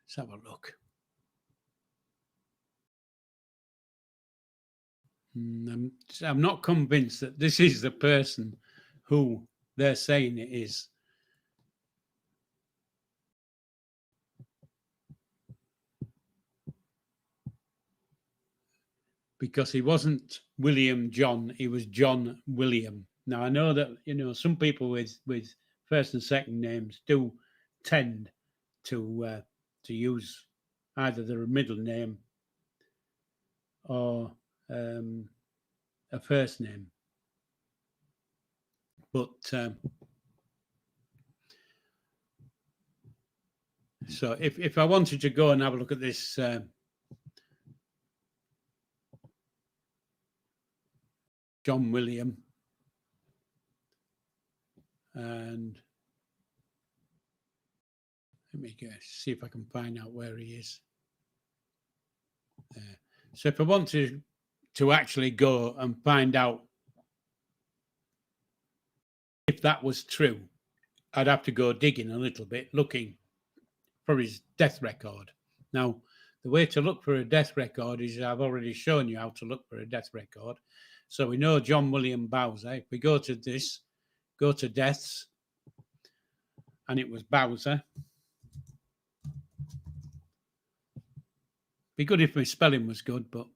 Let's have a look. I'm not convinced that this is the person who they're saying it is. Because he wasn't William John, he was John William. Now I know that some people with first and second names do tend to use either their middle name or a first name. But so if I wanted to go and have a look at this John William, and let me see if I can find out where he is. There. So if I want to actually go and find out if that was true, I'd have to go digging a little bit, looking for his death record. Now, the way to look for a death record is I've already shown you how to look for a death record. So we know John William Bowser. If we go to this, go to deaths, and it was Bowser. Be good if my spelling was good, but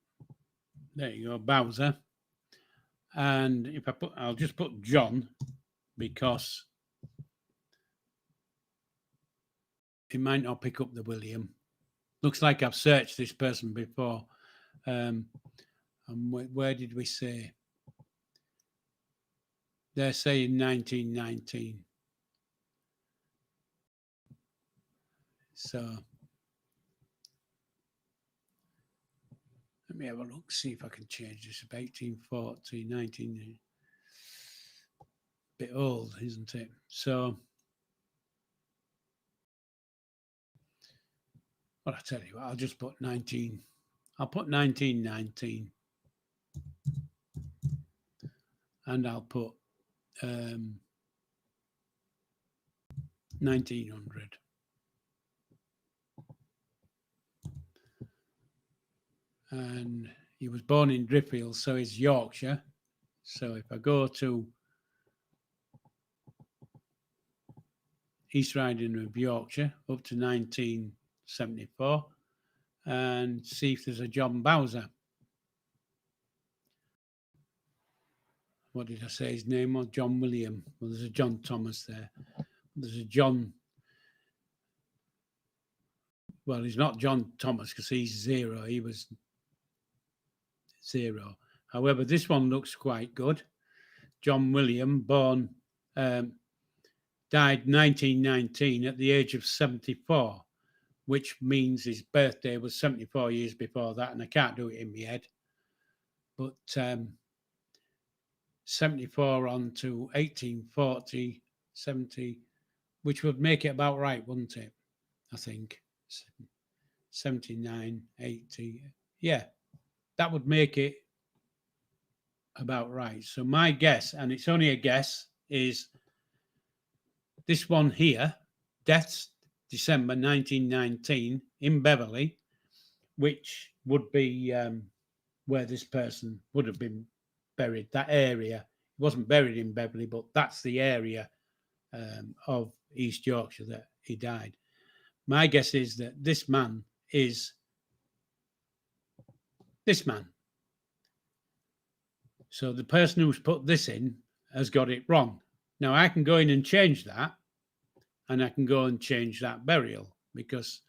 there you go, Bowser. And if I'll just put John because it might not pick up the William. Looks like I've searched this person before. And where did we say? They're saying 1919. So let me have a look, see if I can change this. 1840, 19. Bit old, isn't it? So, well, I tell you what, I'll just put 19. I'll put 1919. And I'll put 1900. And he was born in Driffield, so he's Yorkshire. So if I go to East Riding of Yorkshire up to 1974 and see if there's a John Bowser. What did I say his name was? John William. Well, there's a John Thomas there. There's a John. Well, he's not John Thomas because he's 0. He was 0. However, this one looks quite good. John William, born, died 1919 at the age of 74, which means his birthday was 74 years before that, and I can't do it in my head. But 74 on to 1840, 70, which would make it about right, wouldn't it? I think 79, 80. Yeah, that would make it about right. So my guess, and it's only a guess, is this one here, deaths December 1919 in Beverley, which would be where this person would have been buried, that area. He wasn't buried in Beverley, but that's the area of East Yorkshire that he died. My guess is that this man is this man. So the person who's put this in has got it wrong. Now I can go in and change that, and I can go and change that burial because,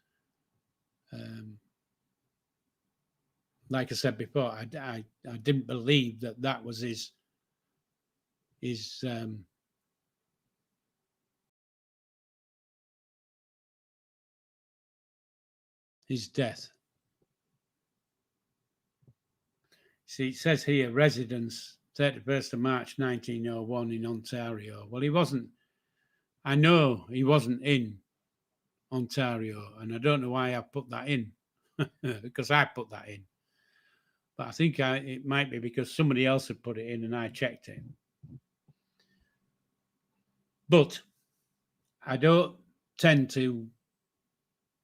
like I said before, I didn't believe that was his death. See, it says here residence 31st of March 1901 in Ontario. Well, he wasn't. I know he wasn't in Ontario, and I don't know why I put that in because I put that in. But I think it might be because somebody else had put it in and I checked it. But I don't tend to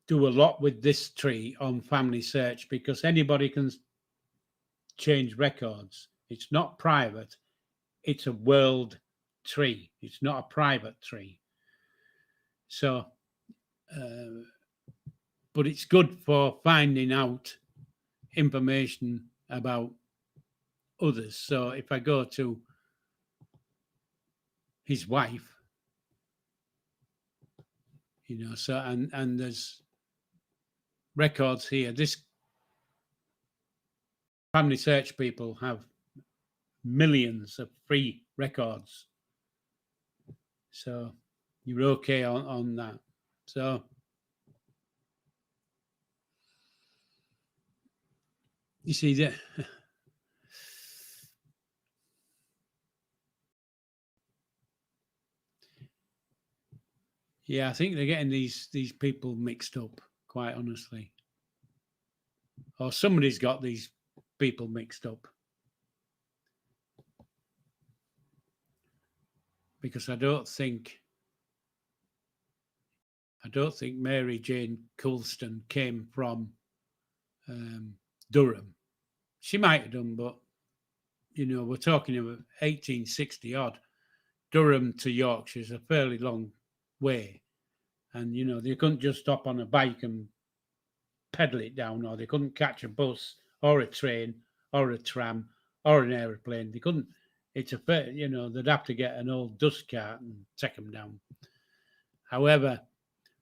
do a lot with this tree on Family Search because anybody can change records. It's not private. It's a world tree. It's not a private tree. So, but it's good for finding out information about others. So if I go to his wife, so and there's records here. This Family Search people have millions of free records. So you're okay on that. So you see that. Yeah, I think they're getting these people mixed up, quite honestly. Or somebody's got these people mixed up. Because I don't think Mary Jane Coulston came from Durham. She might have done, but we're talking about 1860 odd. Durham to Yorkshire is a fairly long way, and they couldn't just stop on a bike and pedal it down, or they couldn't catch a bus or a train or a tram or an aeroplane. They couldn't. It's a fair, they'd have to get an old dust cart and take them down. However,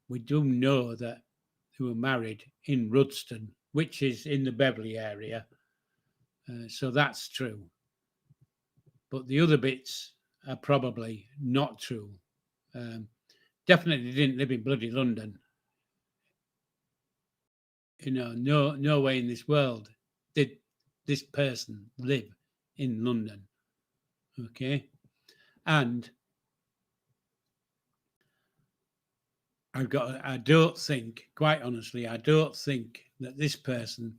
we do know that they were married in Rudston, which is in the Beverley area. So that's true. But the other bits are probably not true. Definitely didn't live in bloody London. No way in this world did this person live in London. Okay. And I don't think, quite honestly, I don't think that this person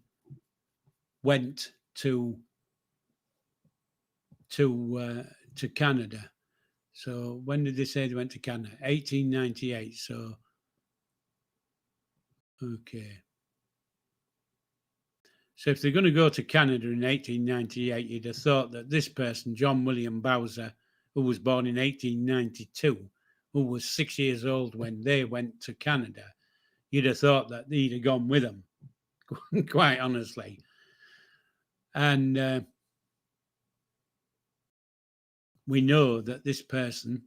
went to Canada. So when did they say they went to Canada? 1898. So, okay. So if they're going to go to Canada in 1898, you'd have thought that this person, John William Bowser, who was born in 1892, who was 6 years old when they went to Canada, you'd have thought that he'd have gone with them, quite honestly. And we know that this person,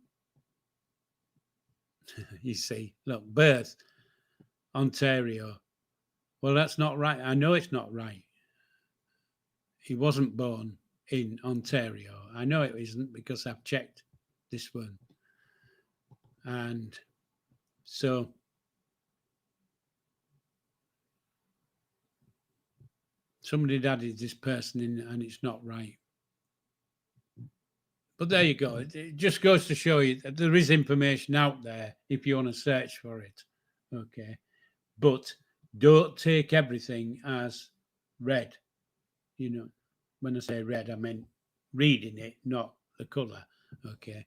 you see, look, birth, Ontario. Well, that's not right. I know it's not right. He wasn't born in Ontario. I know it isn't because I've checked this one. And so somebody had added this person in and it's not right. But there you go. It just goes to show you that there is information out there if you want to search for it. Okay. But don't take everything as read. You know, when I say read, I mean reading it, not the colour. Okay.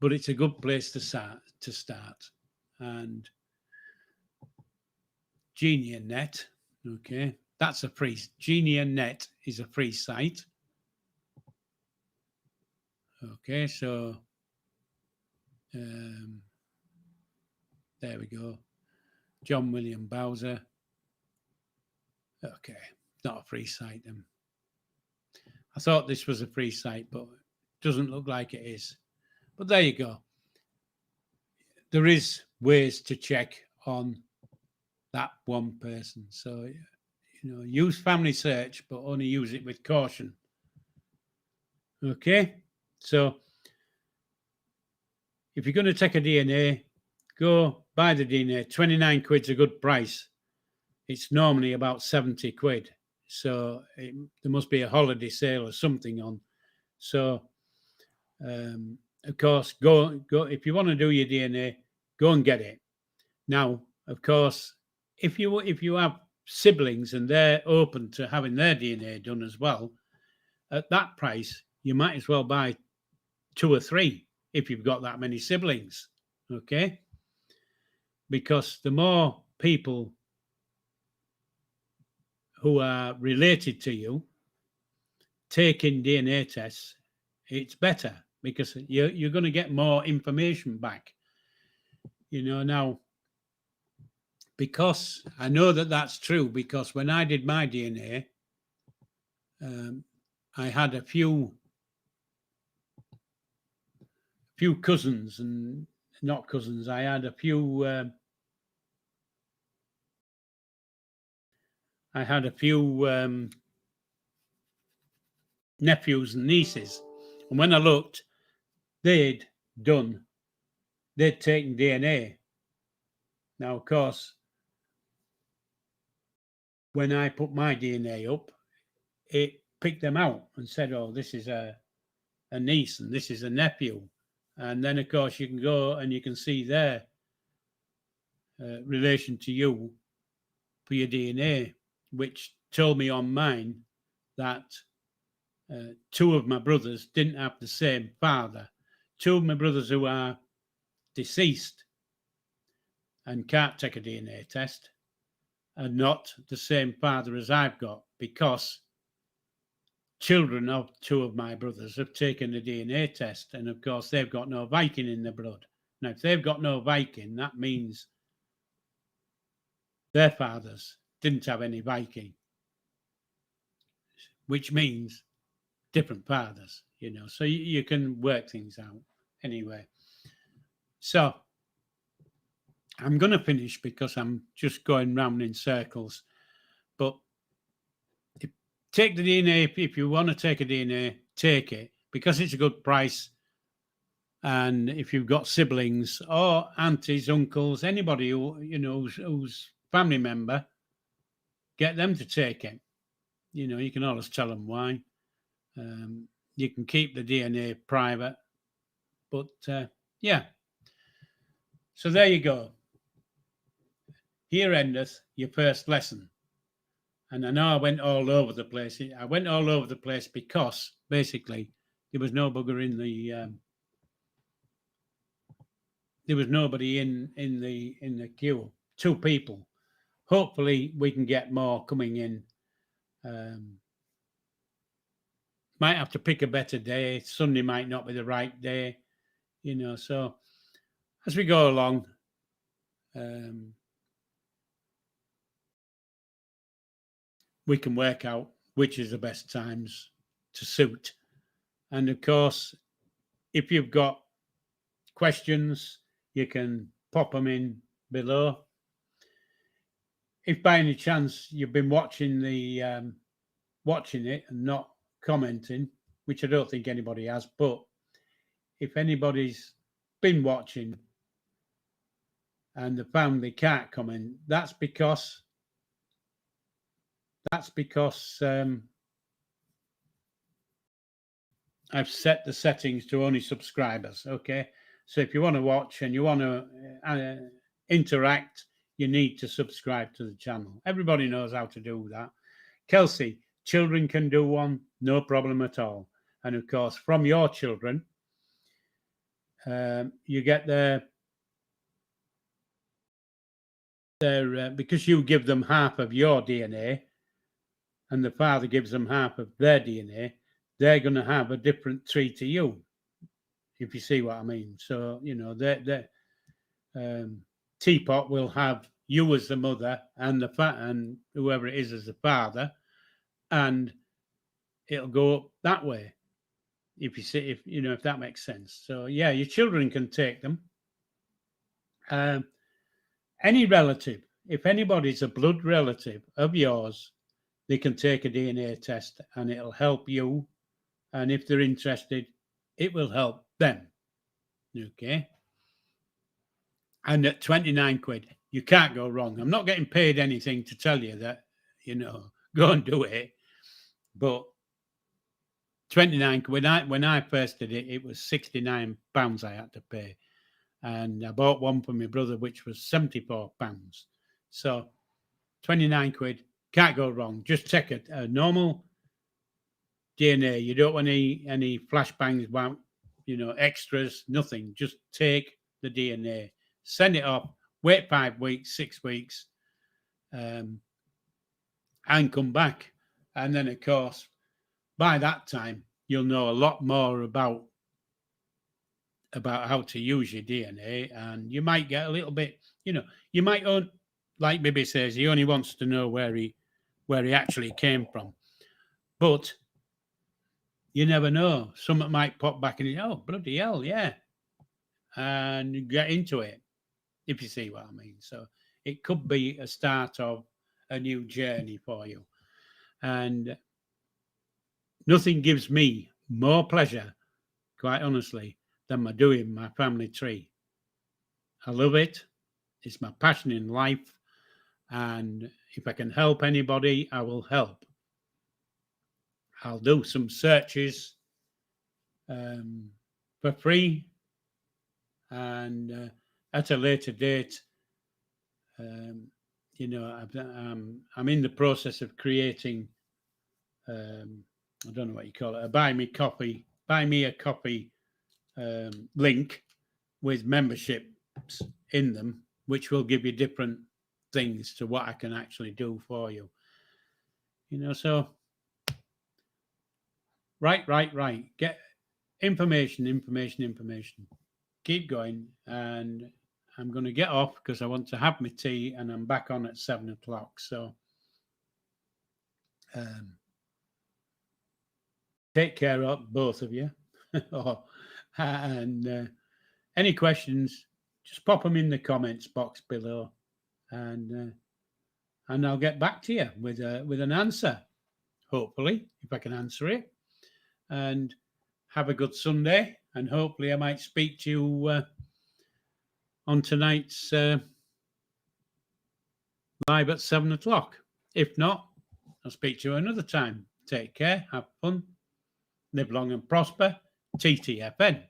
But it's a good place to start. And Genealogy, okay, that's a free. Genealogy is a free site. Okay, so there we go. John William Bowser. Okay, not a free site then. I thought this was a free site, but it doesn't look like it is. But there you go. There is ways to check on that one person. So, use family search, but only use it with caution. Okay, so if you're going to take a DNA, go buy the DNA. 29 quid's a good price. It's normally about 70 quid. So there must be a holiday sale or something on. So, of course, go. If you want to do your DNA, go and get it. Now, of course, if you have siblings and they're open to having their DNA done as well, at that price, you might as well buy 2 or 3 if you've got that many siblings. Okay, because the more people who are related to you taking DNA tests, it's better because you're going to get more information back. Now, because I know that that's true, because when I did my DNA, I had a few cousins, and not cousins. I had a few nephews and nieces, and when I looked, they'd taken DNA. Now, of course, when I put my DNA up, it picked them out and said, "Oh, this is a niece and this is a nephew." And then, of course, you can go and you can see their relation to you for your DNA, which told me on mine that 2 of my brothers didn't have the same father. 2 of my brothers who are deceased and can't take a DNA test are not the same father as I've got, because children of 2 of my brothers have taken a DNA test, and of course they've got no Viking in their blood. Now, if they've got no Viking, that means their fathers didn't have any Viking, which means different fathers, so you can work things out anyway. So I'm going to finish because I'm just going round in circles. But take the DNA. If you want to take a DNA, take it, because it's a good price. And if you've got siblings or aunties, uncles, anybody who's family member, get them to take it. You can always tell them why. You can keep the DNA private, but yeah. So there you go. Here endeth your first lesson. And I know I went all over the place. I went all over the place because basically there was no bugger in the. There was nobody in the queue. 2 people. Hopefully we can get more coming in. Might have to pick a better day. Sunday might not be the right day, So as we go along, we can work out which is the best times to suit. And of course, if you've got questions, you can pop them in below. If by any chance you've been watching it and not commenting, which I don't think anybody has, but if anybody's been watching and the family can't comment, that's because that's because I've set the settings to only subscribers. Okay, so if you want to watch and you want to interact, you need to subscribe to the channel. Everybody knows how to do that. Kelsey, children can do one, no problem at all. And of course, from your children, you get their because you give them half of your DNA and the father gives them half of their DNA, they're going to have a different tree to you, if you see what I mean. So, you know, their teapot will have you as the mother and and whoever it is as the father, and it'll go up that way. If you see, if that makes sense. So yeah, your children can take them. Any relative, if anybody's a blood relative of yours, they can take a DNA test and it'll help you. And if they're interested, it will help them. Okay. And at 29 quid, you can't go wrong. I'm not getting paid anything to tell you that, go and do it. But 29 quid, when I first did it, it was £69 I had to pay. And I bought one for my brother, which was £74. So 29 quid, can't go wrong. Just take a normal DNA. You don't want any flashbangs, extras, nothing. Just take the DNA, send it off, wait 5 weeks, 6 weeks, and come back. And then, of course, by that time, you'll know a lot more about how to use your DNA, and you might get a little bit, you might like Bibby says, he only wants to know where he actually came from, but you never know. Something might pop back and oh bloody hell, yeah, and you get into it, if you see what I mean. So it could be a start of a new journey for you, and nothing gives me more pleasure, quite honestly, than doing my family tree. I love it. It's my passion in life. And if I can help anybody, I will help. I'll do some searches for free. And at a later date, I'm in the process of creating, I don't know what you call it, a buy me a coffee link with memberships in them, which will give you different things to what I can actually do for you. So right. Get information. Keep going. And I'm going to get off because I want to have my tea and I'm back on at 7 o'clock. So take care of both of you. And any questions, just pop them in the comments box below, and I'll get back to you with an answer, hopefully, if I can answer it. And have a good Sunday, and hopefully I might speak to you on tonight's live at 7 o'clock. If not, I'll speak to you another time. Take care, have fun, live long and prosper. TTFN.